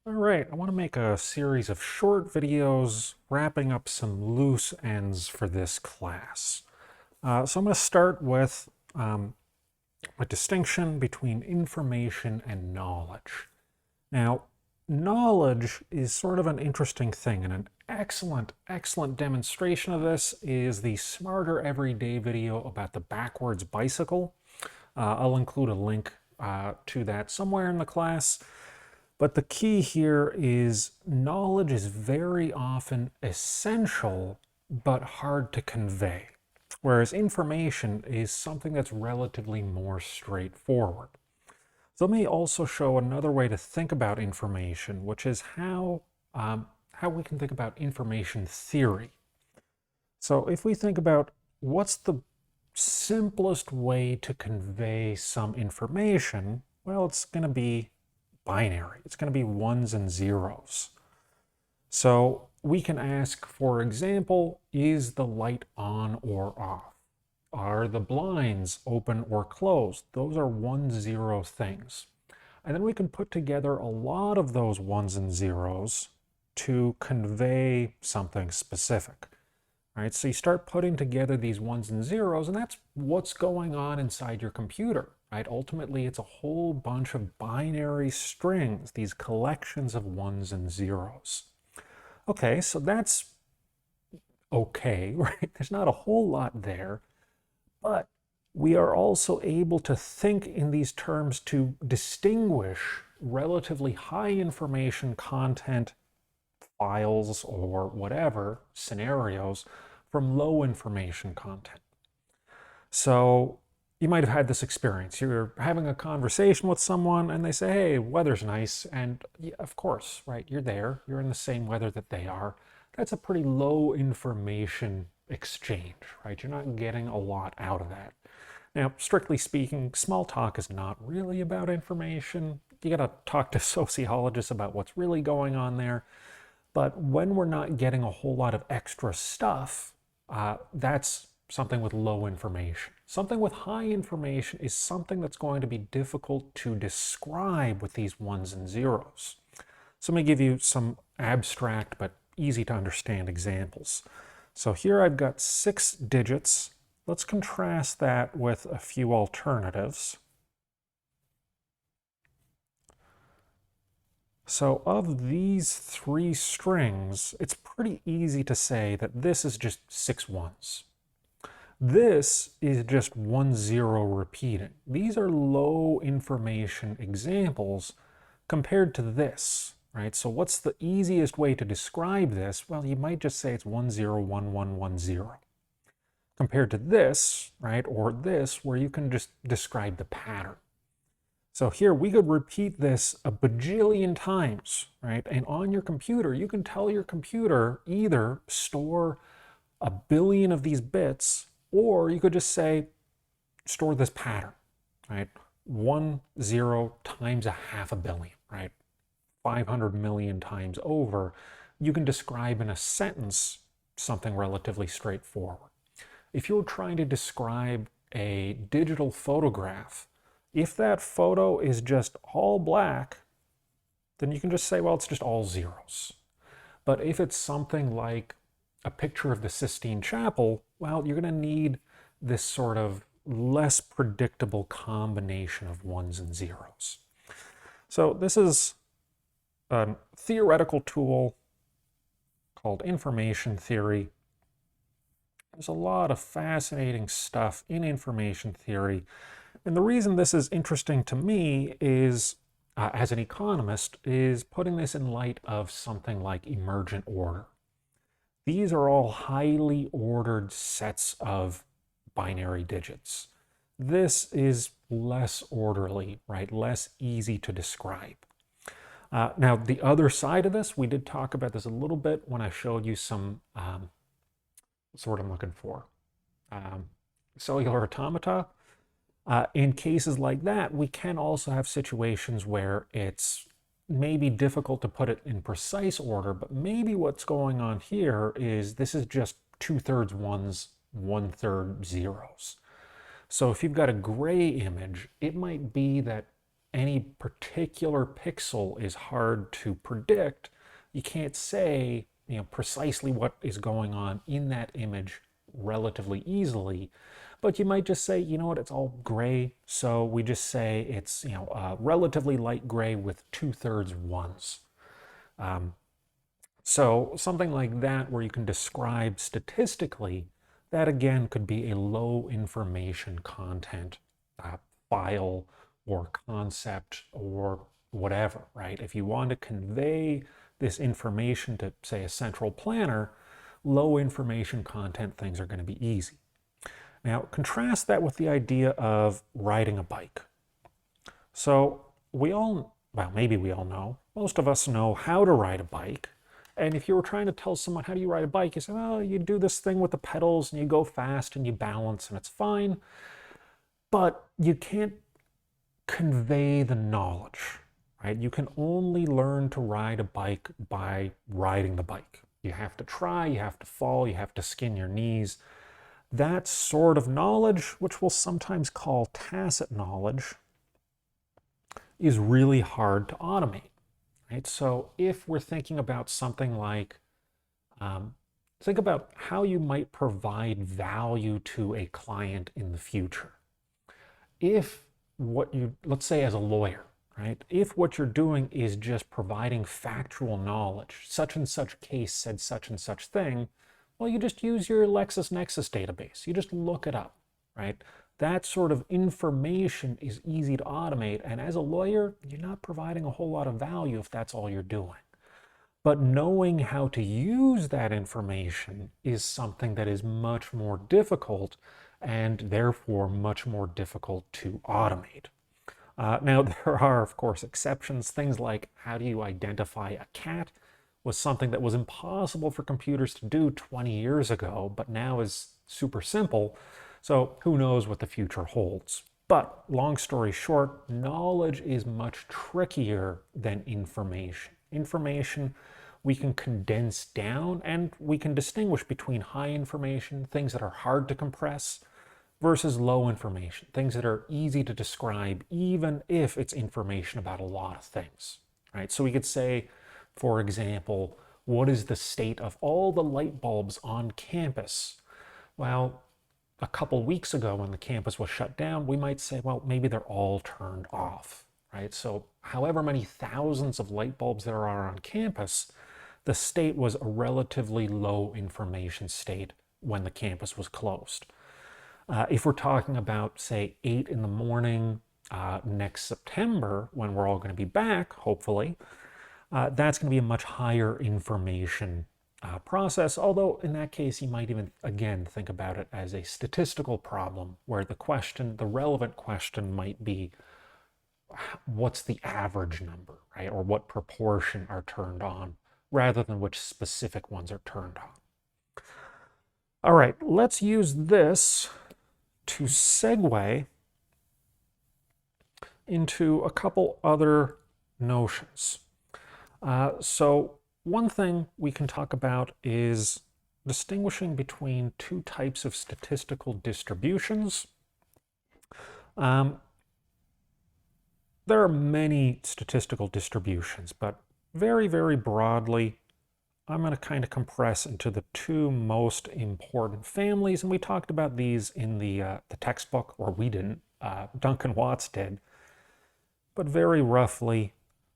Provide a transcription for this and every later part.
All right, I want to make a series of short videos wrapping up some loose ends for this class. So I'm going to start with a distinction between information and knowledge. Now, knowledge is sort of an interesting thing, and an excellent demonstration of this is the Smarter Everyday video about the backwards bicycle. I'll include a link to that somewhere in the class. But the key here is knowledge is very often essential but hard to convey, whereas information is something that's relatively more straightforward. So let me also show another way to think about information, which is how we can think about information theory. So if we think about what's the simplest way to convey some information, well, it's going to be binary. It's going to be ones and zeros. So we can ask, for example, is the light on or off? Are the blinds open or closed? Those are 1-0 things. And then we can put together a lot of those ones and zeros to convey something specific. Right? So you start putting together these ones and zeros, and that's what's going on inside your computer. Right? Ultimately, it's a whole bunch of binary strings, these collections of ones and zeros. Okay, so that's okay, right? There's not a whole lot there, but we are also able to think in these terms to distinguish relatively high information content files or whatever scenarios from low information content. So you might have had this experience. You're having a conversation with someone and they say, hey, weather's nice. And yeah, of course, right, you're there. You're in the same weather that they are. That's a pretty low information exchange, right? You're not getting a lot out of that. Now, strictly speaking, small talk is not really about information. You got to talk to sociologists about what's really going on there. But when we're not getting a whole lot of extra stuff, that's something with low information. Something with high information is something that's going to be difficult to describe with these ones and zeros. So let me give you some abstract but easy to understand examples. So here I've got 6 digits. Let's contrast that with a few alternatives. So of these 3 strings, it's pretty easy to say that this is just 6 ones. This is just 1-0 repeating. These are low information examples compared to this, right? So what's the easiest way to describe this? Well, you might just say it's 1-0-1-1-1-0. Compared to this, right, or this, where you can just describe the pattern. So here we could repeat this a bajillion times, right? And on your computer, you can tell your computer either store 1 billion of these bits, or you could just say, store this pattern, right? 1-0 times 500 million, right? 500 million times over. You can describe in a sentence something relatively straightforward. If you're trying to describe a digital photograph, if that photo is just all black, then you can just say, well, it's just all zeros. But if it's something like a picture of the Sistine Chapel, well, you're going to need this sort of less predictable combination of ones and zeros. So this is a theoretical tool called information theory. There's a lot of fascinating stuff in information theory. And the reason this is interesting to me is, as an economist, is putting this in light of something like emergent order. These are all highly ordered sets of binary digits. This is less orderly, right? Less easy to describe. Now, the other side of this, we did talk about this a little bit when I showed you some, what's the word I'm looking for? Cellular automata. In cases like that, we can also have situations where it's maybe difficult to put it in precise order, but maybe what's going on here is this is just 2/3 ones, 1/3 zeros. So if you've got a gray image, it might be that any particular pixel is hard to predict, you can't say, precisely what is going on in that image relatively easily. But you might just say, you know what, it's all gray, so we just say it's, relatively light gray with 2/3 ones. So something like that where you can describe statistically, that again could be a low information content file or concept or whatever, right? If you want to convey this information to, say, a central planner, low information content things are going to be easy. Now, contrast that with the idea of riding a bike. So maybe we all know, most of us know how to ride a bike. And if you were trying to tell someone, how do you ride a bike? You say, well, you do this thing with the pedals and you go fast and you balance and it's fine. But you can't convey the knowledge, right? You can only learn to ride a bike by riding the bike. You have to try, you have to fall, you have to skin your knees. That sort of knowledge, which we'll sometimes call tacit knowledge, is really hard to automate, right? So if we're thinking about something like, think about how you might provide value to a client in the future. If let's say as a lawyer, right? If what you're doing is just providing factual knowledge, such and such case said such and such thing, well, you just use your LexisNexis database. You just look it up, right? That sort of information is easy to automate. And as a lawyer, you're not providing a whole lot of value if that's all you're doing. But knowing how to use that information is something that is much more difficult and therefore much more difficult to automate. Now, there are, of course, exceptions. Things like how do you identify a cat was something that was impossible for computers to do 20 years ago, but now is super simple. So who knows what the future holds. But long story short, knowledge is much trickier than information. Information we can condense down and we can distinguish between high information, things that are hard to compress, versus low information, things that are easy to describe even if it's information about a lot of things, right? So we could say, for example, what is the state of all the light bulbs on campus? Well, a couple weeks ago when the campus was shut down, we might say, well, maybe they're all turned off, right? So however many thousands of light bulbs there are on campus, the state was a relatively low information state when the campus was closed. If we're talking about, say, 8 in the morning next September, when we're all going to be back, hopefully, that's going to be a much higher information process, although in that case you might even, again, think about it as a statistical problem where the relevant question might be, what's the average number, right? Or what proportion are turned on, rather than which specific ones are turned on. All right, let's use this to segue into a couple other notions. So one thing we can talk about is distinguishing between two types of statistical distributions. There are many statistical distributions, but very, very broadly, I'm going to kind of compress into the two most important families, and we talked about these in the textbook, or we didn't, Duncan Watts did, but very roughly,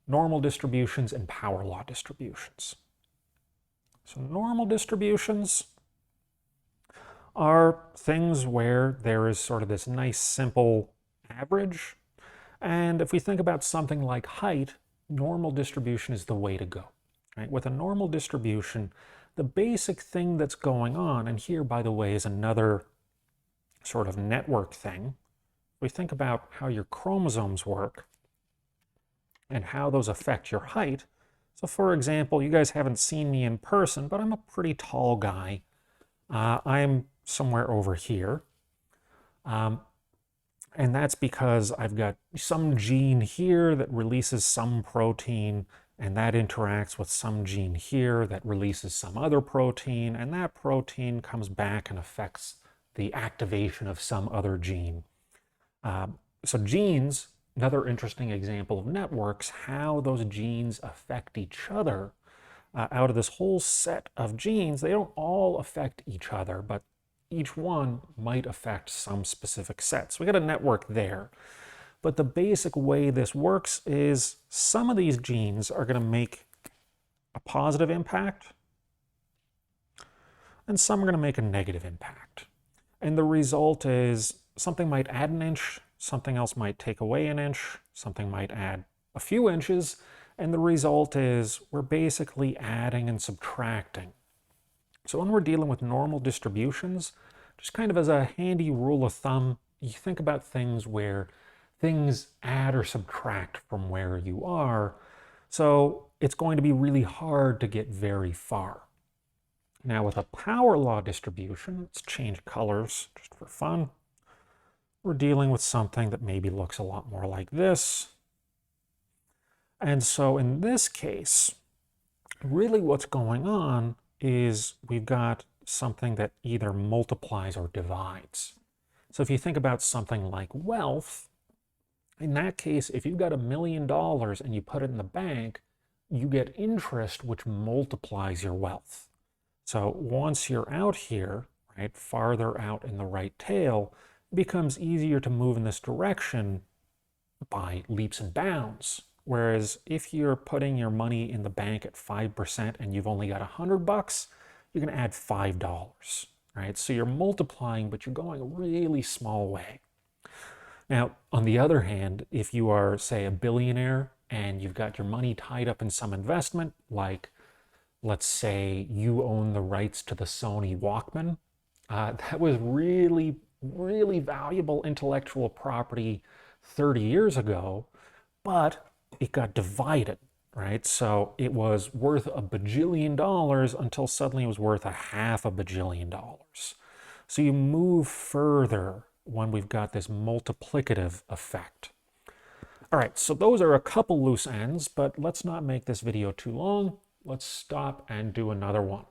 normal distributions and power law distributions. So normal distributions are things where there is sort of this nice simple average, and if we think about something like height, normal distribution is the way to go. Right? With a normal distribution, the basic thing that's going on, and here, by the way, is another sort of network thing. We think about how your chromosomes work and how those affect your height. So for example, you guys haven't seen me in person, but I'm a pretty tall guy. I'm somewhere over here. And that's because I've got some gene here that releases some protein, and that interacts with some gene here that releases some other protein, and that protein comes back and affects the activation of some other gene. So genes Another interesting example of networks, how those genes affect each other. Out of this whole set of genes, they don't all affect each other, but each one might affect some specific set. So we got a network there. But the basic way this works is some of these genes are going to make a positive impact, and some are going to make a negative impact. And the result is something might add an inch, something else might take away an inch, something might add a few inches, and the result is we're basically adding and subtracting. So when we're dealing with normal distributions, just kind of as a handy rule of thumb, you think about things where things add or subtract from where you are. So it's going to be really hard to get very far. Now with a power law distribution, let's change colors just for fun. We're dealing with something that maybe looks a lot more like this. And so in this case, really what's going on is we've got something that either multiplies or divides. So if you think about something like wealth, in that case, if you've got $1 million and you put it in the bank, you get interest which multiplies your wealth. So once you're out here, right, farther out in the right tail, it becomes easier to move in this direction by leaps and bounds. Whereas if you're putting your money in the bank at 5% and you've only got $100, you're going to add $5, right? So you're multiplying, but you're going a really small way. Now, on the other hand, if you are, say, a billionaire and you've got your money tied up in some investment, like let's say you own the rights to the Sony Walkman, that was really, really valuable intellectual property 30 years ago, but it got divided, right? So it was worth $1 bajillion until suddenly it was worth $500 million. So you move further when we've got this multiplicative effect. All right, so those are a couple loose ends, but let's not make this video too long. Let's stop and do another one.